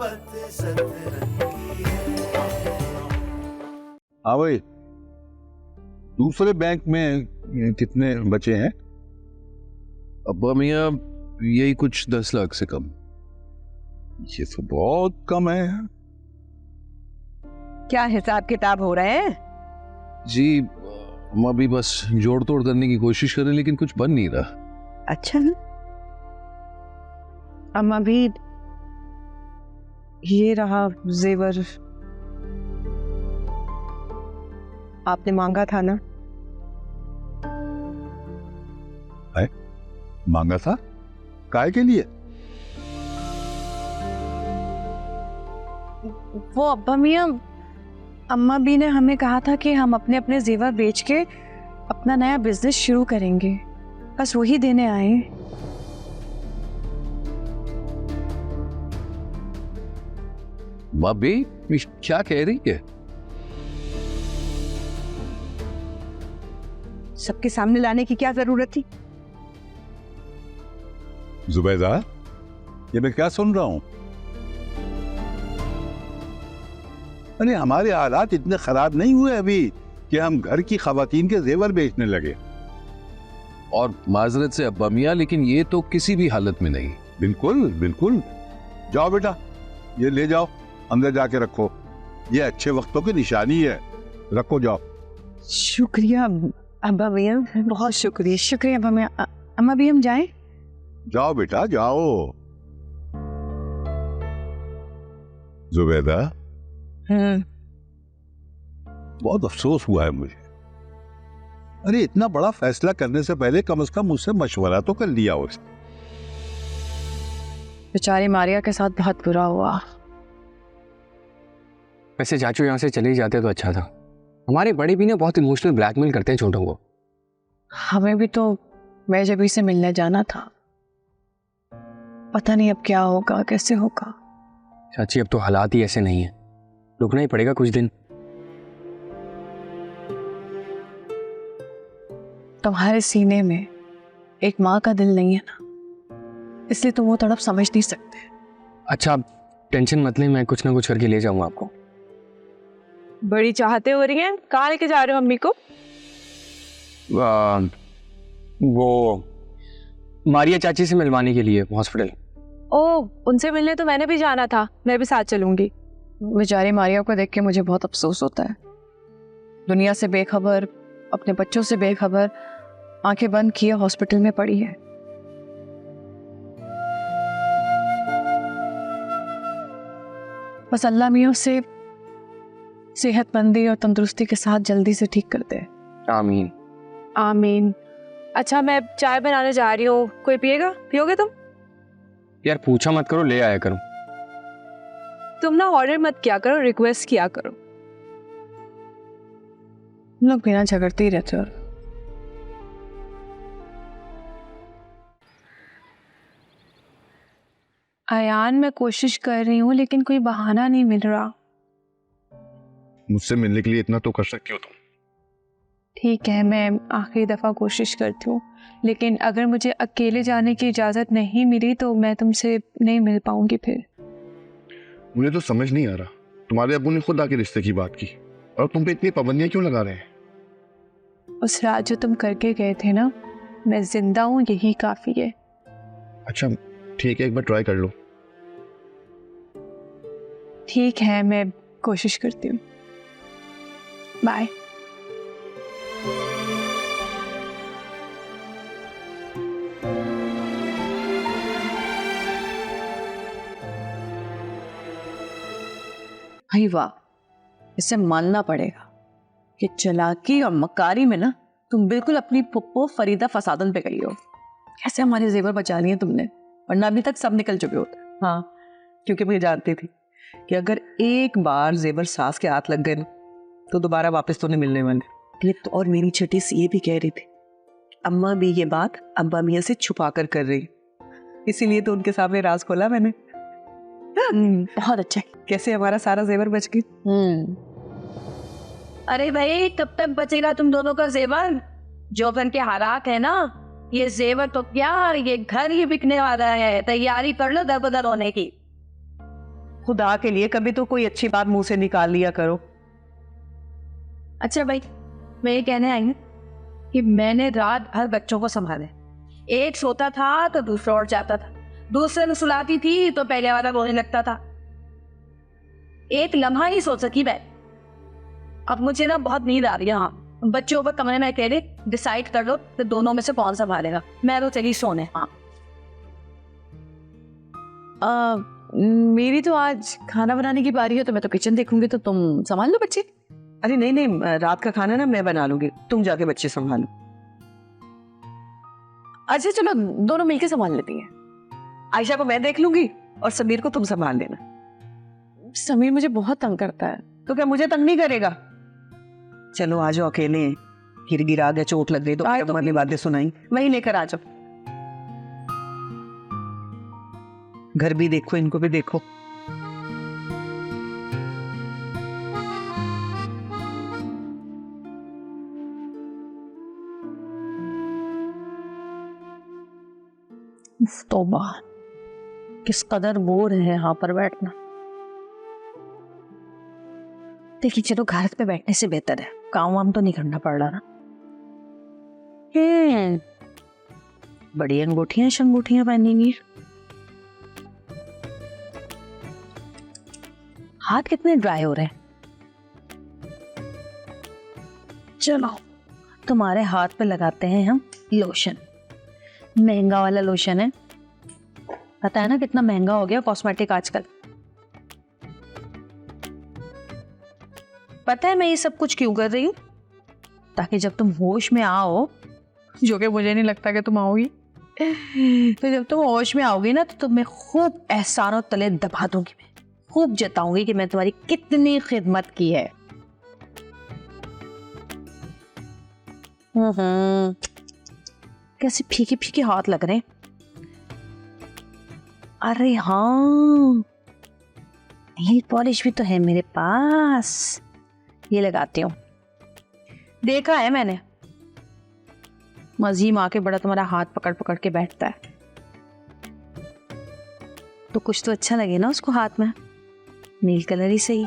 मोहब्बत सतरंगी है। हाँ भाई, दूसरे बैंक में कितने बचे हैं? अब्बा मियाँ यही कुछ 10 लाख से कम। ये तो बहुत कम है। क्या हिसाब किताब हो रहे हैं? जी हम अभी बस जोड़ तोड़ करने की कोशिश कर रहे हैं, लेकिन कुछ बन नहीं रहा। अच्छा ना, अम्मा भी ये रहा जेवर, आपने मांगा था ना? मांगा था? काय के लिए? वो अब्बा मियाँ अम्मा भी ने हमें कहा था कि हम अपने अपने जेवर बेच के अपना नया बिजनेस शुरू करेंगे, बस वही देने आए। भाभी क्या कह रही है? सबके सामने लाने की क्या जरूरत थी? जुबैदा, ये मैं क्या सुन रहा हूं? अरे हमारे हालात इतने खराब नहीं हुए अभी कि हम घर की खवातीन के जेवर बेचने लगे। और माजरत से अब्बा मियाँ, लेकिन ये तो किसी भी हालत में नहीं। बिल्कुल बिल्कुल। जाओ बेटा, ये ले जाओ, अंदर जाके रखो। ये अच्छे वक्तों की निशानी है, रखो जाओ। शुक्रिया अब्बा भैया, बहुत शुक्रिया। शुक्रिया अब्बा मियाँ। अम्मा भी हम जाएं? जाओ बेटा जाओ। जुबैदा, बहुत अफसोस हुआ है मुझे। अरे इतना बड़ा फैसला करने से पहले कम से कम मुझसे मशवरा तो कर लिया उसने। बेचारी मारिया के साथ बहुत बुरा हुआ। वैसे चाचू यहाँ से चले ही जाते तो अच्छा था। हमारे बड़े भी ना बहुत इमोशनल ब्लैकमेल करते हैं छोटों को। हमें भी तो मेजबी से मिलने जाना था, पता नहीं अब क्या होगा, कैसे होगा। चाची अब तो हालात ही ऐसे नहीं है, रुकना ही पड़ेगा कुछ दिन। तुम्हारे सीने में एक माँ का दिल नहीं है ना, इसलिए तुम वो तड़प समझ नहीं सकते। अच्छा टेंशन मत ले, मैं कुछ ना कुछ करके ले जाऊंगा आपको। बड़ी चाहते हो रही हैं, कहाँ लेके जा रहे हो मम्मी को? वो मारिया चाची से मिलवाने के लिए हॉस्पिटल। ओह, उनसे मिलने तो मैंने भी जाना था, मैं भी साथ चलूंगी। बेचारी मारिया को देख के मुझे बहुत अफसोस होता है। दुनिया से बेखबर, अपने बच्चों से बेखबर, आंखें बंद किए हॉस्पिटल में पड़ी है। बस अल्लाह मियां से सेहतमंदी और तंदुरुस्ती के साथ जल्दी से ठीक कर दे। आमीन आमीन। अच्छा मैं चाय बनाने जा रही हूँ, कोई पिएगा? पियोगे तुम? यार पूछा मत करो, ले आया करो। तुम ना ऑर्डर मत किया करो, रिक्वेस्ट किया करो। हम लोग बिना झगड़ते ही रहते और अयान, मैं कोशिश कर रही हूँ लेकिन कोई बहाना नहीं मिल रहा। मुझसे मिलने के लिए इतना तो कर सकती हो तुम। ठीक है, मैं आखिरी दफ़ा कोशिश करती हूँ, लेकिन अगर मुझे अकेले जाने की इजाज़त नहीं मिली तो मैं तुमसे नहीं मिल पाऊंगी फिर। मुझे तो समझ नहीं आ रहा, तुम्हारे अब्बू ने खुद आके रिश्ते की बात की और तुम पे इतनी पाबंदियां क्यों लगा रहे हैं? उस रात जो तुम करके गए थे ना, मैं जिंदा हूँ, यही काफ़ी है। अच्छा ठीक है, एक बार ट्राई कर लो। ठीक है, मैं कोशिश करती हूँ। बाय। भाई वाह, इसे मानना पड़ेगा कि चालाकी और मकारी में ना तुम बिल्कुल अपनी पुप्पो फरीदा फसादन पे गई हो। कैसे हमारे जेवर बचा लिए तुमने, वरना अभी तक सब निकल चुके होते। हाँ, क्योंकि मैं जानती थी कि अगर एक बार जेवर सास के हाथ लग गए ना तो दोबारा वापस तो नहीं मिलने वाले। ये तो और मेरी छठी सी ये भी कह रही थी, अम्मा भी ये बात अब्बा मियाँ से छुपा कर रही, इसीलिए तो उनके सामने राज खोला मैंने। बहुत अच्छा, कैसे हमारा सारा जेवर बच गया। अरे भाई कब तक बचेगा तुम दोनों का जेवर? जो घर के हालात है ना, ये जेवर तो क्या, ये घर ही बिकने वाला है। तैयारी कर लो दरबदर होने की। खुदा के लिए कभी तो कोई अच्छी बात मुंह से निकाल लिया करो। अच्छा भाई, मैं ये कहने आई हूँ कि मैंने रात भर बच्चों को संभाले। एक सोता था तो दूसरा उठ जाता था, दूसरे में सुलाती थी तो पहले वाला रोने लगता था। एक लम्हा ही सो सकी मैं। अब मुझे ना बहुत नींद आ रही है। हाँ, बच्चों पर कमरे में अकेले डिसाइड कर लो तो दोनों में से कौन संभालेगा। मैं तो चली सोने। हाँ, मेरी तो आज खाना बनाने की बारी है तो मैं तो किचन देखूंगी, तो तुम संभाल लो बच्चे। अरे नहीं नहीं, रात का खाना ना मैं बना लूंगी, तुम जाके बच्चे संभालो। अच्छा चलो, दोनों मिलके संभाल लेती हैं। आयशा को मैं देख लूंगी और समीर को तुम संभाल लेना। समीर मुझे बहुत तंग करता है। तो क्या मुझे तंग नहीं करेगा? चलो आ जाओ, अकेले हैं, गिरा गया, चोट लग गई तो वाली बातें सुनाई। वही लेकर आ जाओ। घर भी देखो, इनको भी देखो। तौबा, किस कदर बोर है यहाँ पर बैठना। देखिए चलो, घर पे बैठने से बेहतर है, काम वाम तो नहीं करना पड़ रहा ना। बड़ी अंगूठियां शंगूठियां पहनी हुई, हाथ कितने ड्राई हो रहे हैं। चलो तुम्हारे हाथ पे लगाते हैं हम लोशन। महंगा वाला लोशन है, पता है ना कितना महंगा हो गया कॉस्मेटिक आजकल। पता है मैं ये सब कुछ क्यों कर रही हूँ? ताकि जब तुम होश में आओ, जो कि मुझे नहीं लगता कि तुम आओगी, तो जब तुम होश में आओगी ना तो तुम्हें खूब एहसानों तले दबा दूंगी। मैं खूब जताऊंगी कि मैं तुम्हारी कितनी खिदमत की है। कैसे फीके फीके हाथ लग रहे हैं। अरे हाँ, नेल पॉलिश भी तो है मेरे पास, ये लगाती हूँ। देखा है मैंने, मजीम आके बड़ा तुम्हारा हाथ पकड़ पकड़ के बैठता है, तो कुछ तो अच्छा लगे ना उसको हाथ में, नील कलर ही सही।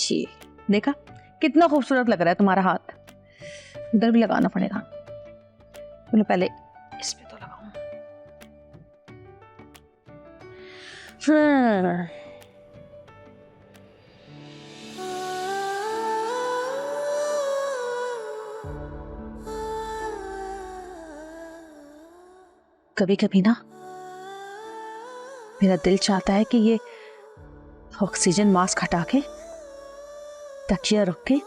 ये देखा कितना खूबसूरत लग रहा है तुम्हारा हाथ। इधर भी लगाना पड़ेगा। बोलो पहले इस पे तो लगाऊं। कभी कभी ना मेरा दिल चाहता है कि ये ऑक्सीजन मास्क हटा के तकिया रख के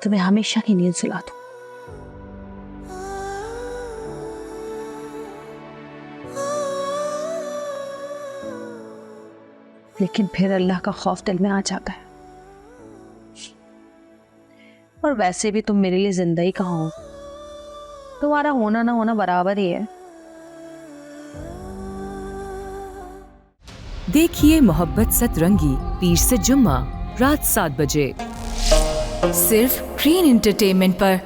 तुम्हें हमेशा की नींद सुला दूं। लेकिन फिर अल्लाह का खौफ दिल में आ जाता है। और वैसे भी तुम मेरे लिए जिंदा ही कहाँ हो, तुम्हारा होना ना होना बराबर ही है। देखिए मोहब्बत सतरंगी पीर से जुम्मा रात 7 बजे सिर्फ ग्रीन एंटरटेनमेंट पर।